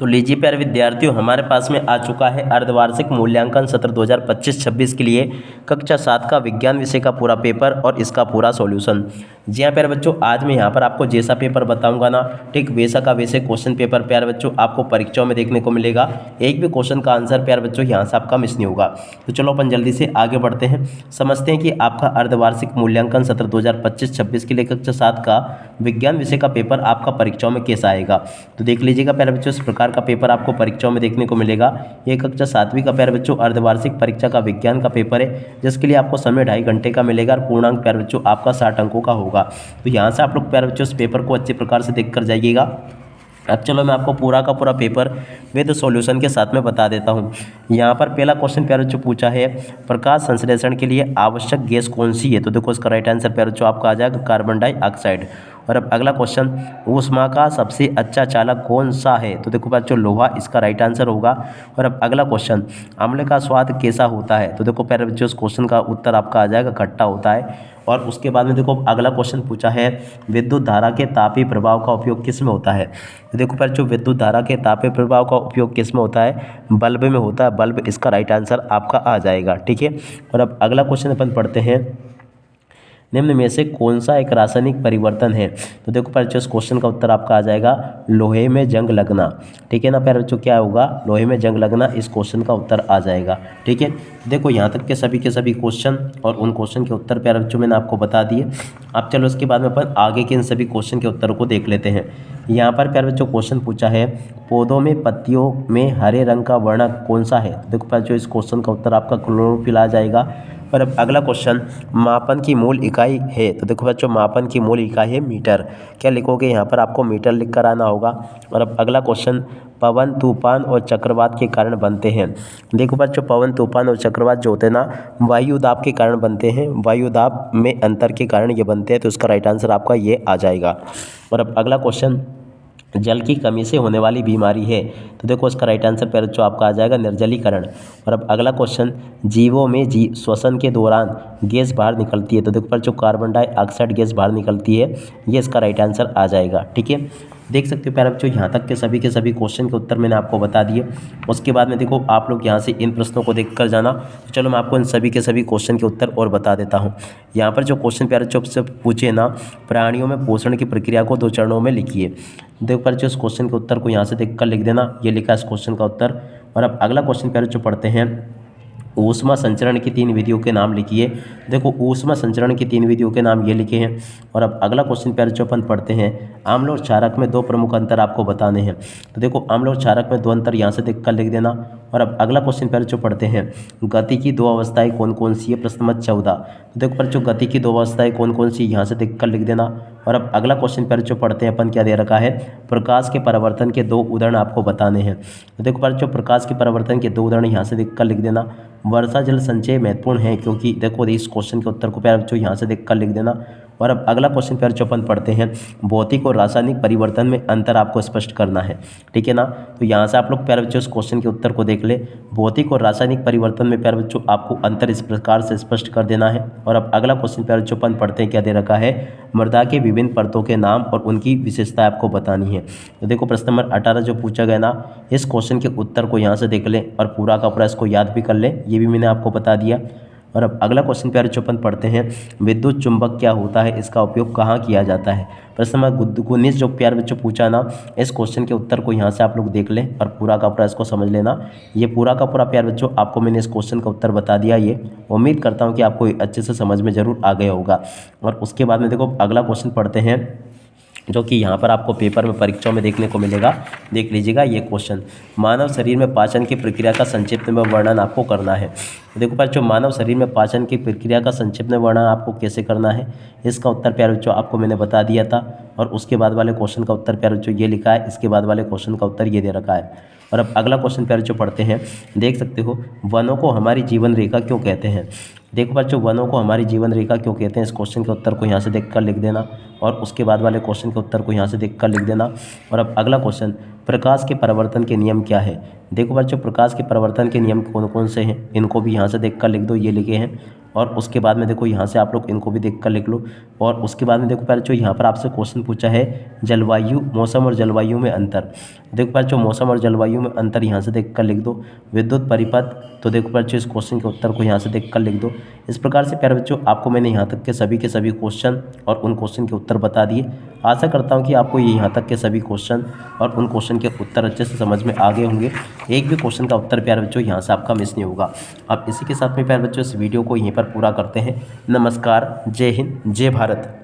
तो लीजिए प्यारे विद्यार्थियों, हमारे पास में आ चुका है अर्धवार्षिक मूल्यांकन सत्र 2025-26 के लिए कक्षा 7 का विज्ञान विषय का पूरा पेपर और इसका पूरा सॉल्यूशन। जी हाँ प्यारे बच्चों, आज मैं यहाँ पर आपको जैसा पेपर बताऊंगा ना, ठीक वैसा का वैसे क्वेश्चन पेपर प्यारे बच्चों आपको परीक्षाओं में देखने को मिलेगा। एक भी क्वेश्चन का आंसर प्यारे बच्चों यहाँ से आपका मिस नहीं होगा। तो चलो अपन जल्दी से आगे बढ़ते हैं, समझते हैं कि आपका अर्धवार्षिक मूल्यांकन सत्र 2025-26 के लिए कक्षा 7 का विज्ञान विषय का पेपर आपका परीक्षाओं में कैसा आएगा। तो देख लीजिएगा प्यारे बच्चों, इस प्रकार का पेपर आपको परीक्षाओं में देखने को मिलेगा। ये कक्षा 7वीं का प्यारे बच्चों अर्धवार्षिक परीक्षा का विज्ञान का पेपर है, जिसके लिए आपको समय 2.5 घंटे का मिलेगा और पूर्णांक प्यारे बच्चों आपका 60 अंकों का होगा। तो यहाँ से आप लोग प्यारे बच्चों इस पेपर को अच्छे प्रकार से देख कर जाइएगा। अब चलो मैं आपको पूरा का पूरा पेपर विद सॉल्यूशन के साथ में बता देता हूँ। यहाँ पर पहला क्वेश्चन प्यारे बच्चों पूछा है, प्रकाश संश्लेषण के लिए आवश्यक गैस कौन सी है। तो देखो इसका राइट आंसर प्यारे बच्चों आपका आ जाएगा कार्बन डाइऑक्साइड। और अब अगला क्वेश्चन, ऊष्मा का सबसे अच्छा चालक कौन सा है। तो देखो बच्चों लोहा इसका राइट आंसर होगा। और अब अगला क्वेश्चन, अम्ल का स्वाद कैसा होता है। तो देखो प्यारे बच्चों इस क्वेश्चन का उत्तर आपका आ जाएगा खट्टा होता है। और उसके बाद में देखो अगला क्वेश्चन पूछा है, विद्युत धारा के तापीय प्रभाव का उपयोग किस में होता है। तो देखो प्यारे बच्चों विद्युत धारा के तापीय प्रभाव का उपयोग किस में होता है, बल्ब में होता है। बल्ब इसका राइट आंसर आपका आ जाएगा, ठीक है। और अब अगला क्वेश्चन अपन पढ़ते हैं, निम्न में से कौन सा एक रासायनिक परिवर्तन है। तो देखो प्यारे बच्चों इस क्वेश्चन का उत्तर आपका आ जाएगा लोहे में जंग लगना, ठीक है ना प्यारे बच्चों, क्या होगा लोहे में जंग लगना, इस क्वेश्चन का उत्तर आ जाएगा, ठीक है। देखो यहाँ तक के सभी क्वेश्चन और उन क्वेश्चन के उत्तर प्यारे बच्चों मैंने आपको बता दिए। अब चलो उसके बाद में अपन आगे के इन सभी क्वेश्चन के उत्तर को देख लेते हैं। यहाँ पर प्यारे बच्चों क्वेश्चन पूछा है, पौधों में पत्तियों में हरे रंग का वर्णक कौन सा है। देखो प्यारे बच्चों इस क्वेश्चन का उत्तर आपका क्लोरोफिल आ जाएगा। और अब अगला क्वेश्चन, मापन की मूल इकाई है। तो देखो बच्चों मापन की मूल इकाई है मीटर, क्या लिखोगे यहाँ पर आपको मीटर लिख कर आना होगा। और अब अगला क्वेश्चन, पवन तूफान और चक्रवात के कारण बनते हैं। देखो बच्चों पवन तूफान और चक्रवात जो होते हैं ना, वायु दाब के कारण बनते हैं, वायु दाब में अंतर के कारण ये बनते हैं। तो इसका राइट आंसर आपका ये आ जाएगा। और अब अगला क्वेश्चन, जल की कमी से होने वाली बीमारी है। तो देखो इसका राइट आंसर प्यारे बच्चों आपका आ जाएगा निर्जलीकरण। और अब अगला क्वेश्चन, जीवों में श्वसन के दौरान गैस बाहर निकलती है। तो देखो बच्चों कार्बन डाइऑक्साइड गैस बाहर निकलती है, ये इसका राइट आंसर आ जाएगा, ठीक है। देख सकते हो प्यारे बच्चों यहाँ तक के सभी क्वेश्चन के उत्तर मैंने आपको बता दिए। उसके बाद में देखो आप लोग यहाँ से इन प्रश्नों को देख कर जाना। तो चलो मैं आपको इन सभी के सभी क्वेश्चन के उत्तर और बता देता हूँ। यहाँ पर जो क्वेश्चन प्यारे बच्चों से पूछे ना, प्राणियों में पोषण की प्रक्रिया को 2 चरणों में लिखिए। देखो प्यारे बच्चों इस क्वेश्चन के उत्तर को यहाँ से देख कर लिख देना, ये लिखा इस क्वेश्चन का उत्तर। और अब अगला क्वेश्चन प्यारे बच्चों पढ़ते हैं, ऊष्मा संचरण की 3 विधियों के नाम लिखिए। देखो ऊष्मा संचरण की 3 विधियों के नाम ये लिखे हैं। और अब अगला क्वेश्चन प्यारे बच्चों अपन पढ़ते हैं, आम्ल और क्षारक में 2 प्रमुख अंतर आपको बताने हैं। तो देखो आम्ल और क्षारक में 2 अंतर यहाँ से देख कर लिख देना। और अब अगला क्वेश्चन प्यारे बच्चों पढ़ते हैं, गति की 2 अवस्थाएं कौन कौन सी है, प्रश्न नंबर 14। तो देखो प्यारे बच्चों गति की 2 अवस्थाएं कौन कौन सी, यहाँ से देख कर लिख देना। और अब अगला क्वेश्चन प्यारे बच्चों पढ़ते हैं अपन, क्या दे रखा है, प्रकाश के परावर्तन के 2 उदाहरण आपको बताने हैं। तो देखो प्यारे बच्चों प्रकाश के परावर्तन के 2 उदाहरण यहाँ से देख कर लिख देना। वर्षा जल संचय महत्वपूर्ण है क्योंकि, देखो इस क्वेश्चन के उत्तर को प्यारे बच्चों यहाँ से देख कर लिख देना। और अब अगला क्वेश्चन प्यारे बच्चों अपन पढ़ते हैं, भौतिक और रासायनिक परिवर्तन में अंतर आपको स्पष्ट करना है, ठीक है ना। तो यहाँ से आप लोग प्यारे बच्चों इस क्वेश्चन के उत्तर को देख ले, भौतिक और रासायनिक परिवर्तन में प्यारे बच्चों आपको अंतर इस प्रकार से स्पष्ट कर देना है। और अब अगला क्वेश्चन प्यारे बच्चों अपन पढ़ते हैं, क्या दे रखा है, मृदा के विभिन्न परतों के नाम और उनकी विशेषताएं आपको बतानी है। तो देखो प्रश्न नंबर 18 जो पूछा गया ना, इस क्वेश्चन के उत्तर को यहाँ से देख ले और पूरा का पूरा इसको याद भी कर ले, ये भी मैंने आपको बता दिया। और अब अगला क्वेश्चन प्यारे बच्चों अपन पढ़ते हैं, विद्युत चुंबक क्या होता है, इसका उपयोग कहाँ किया जाता है। प्रश्न नंबर 19 जो प्यारे बच्चों पूछा ना, इस क्वेश्चन के उत्तर को यहाँ से आप लोग देख लें और पूरा का पूरा इसको समझ लेना। ये पूरा का पूरा प्यारे बच्चों आपको मैंने इस क्वेश्चन का उत्तर बता दिया। ये उम्मीद करता हूँ कि आपको अच्छे से समझ में जरूर आ गया होगा। और उसके बाद में देखो अगला क्वेश्चन पढ़ते हैं, जो कि यहाँ पर आपको पेपर में परीक्षाओं में देखने को मिलेगा। देख लीजिएगा ये क्वेश्चन, मानव शरीर में पाचन की प्रक्रिया का संक्षिप्त में वर्णन आपको करना है। देखो प्यारे बच्चों मानव शरीर में पाचन की प्रक्रिया का संक्षिप्त में वर्णन आपको कैसे करना है, इसका उत्तर प्यारे बच्चों आपको मैंने बता दिया था। और उसके बाद वाले क्वेश्चन का उत्तर प्यारे बच्चों ये लिखा है, इसके बाद वाले क्वेश्चन का उत्तर ये दे रखा है। और अब अगला क्वेश्चन प्यारे बच्चों पढ़ते हैं, देख सकते हो, वनों को हमारी जीवन रेखा क्यों कहते हैं। देखो बच्चों वनों को हमारी जीवन रेखा क्यों कहते हैं, इस क्वेश्चन के उत्तर को यहाँ से देख कर लिख देना। और उसके बाद वाले क्वेश्चन के उत्तर को यहाँ से देख कर लिख देना। और अब अगला क्वेश्चन, प्रकाश के परावर्तन के नियम क्या है। देखो बच्चों प्रकाश के परावर्तन के नियम कौन कौन से हैं, इनको भी यहाँ से देख कर लिख दो, ये लिखे हैं। और उसके बाद में देखो यहाँ से आप लोग इनको भी देख कर लिख लो। और उसके बाद में देखो प्यारे बच्चों यहाँ पर आपसे क्वेश्चन पूछा है जलवायु, मौसम और जलवायु में अंतर। देखो प्यारे बच्चों मौसम और जलवायु में अंतर यहाँ से देख कर लिख दो। विद्युत परिपथ, तो देखो प्यारे बच्चों इस क्वेश्चन के उत्तर को यहाँ से देख कर लिख दो। इस प्रकार से प्यारे बच्चों आपको मैंने यहाँ तक के सभी क्वेश्चन और उन क्वेश्चन के उत्तर बता दिए। आशा करता हूँ कि आपको ये यहाँ तक के सभी क्वेश्चन और उन क्वेश्चन के उत्तर अच्छे से समझ में आ गए होंगे। एक भी क्वेश्चन का उत्तर प्यारे बच्चों यहाँ से आपका मिस नहीं होगा। अब इसी के साथ में प्यारे बच्चों इस वीडियो को यहीं पर पूरा करते हैं। नमस्कार, जय हिंद, जय भारत।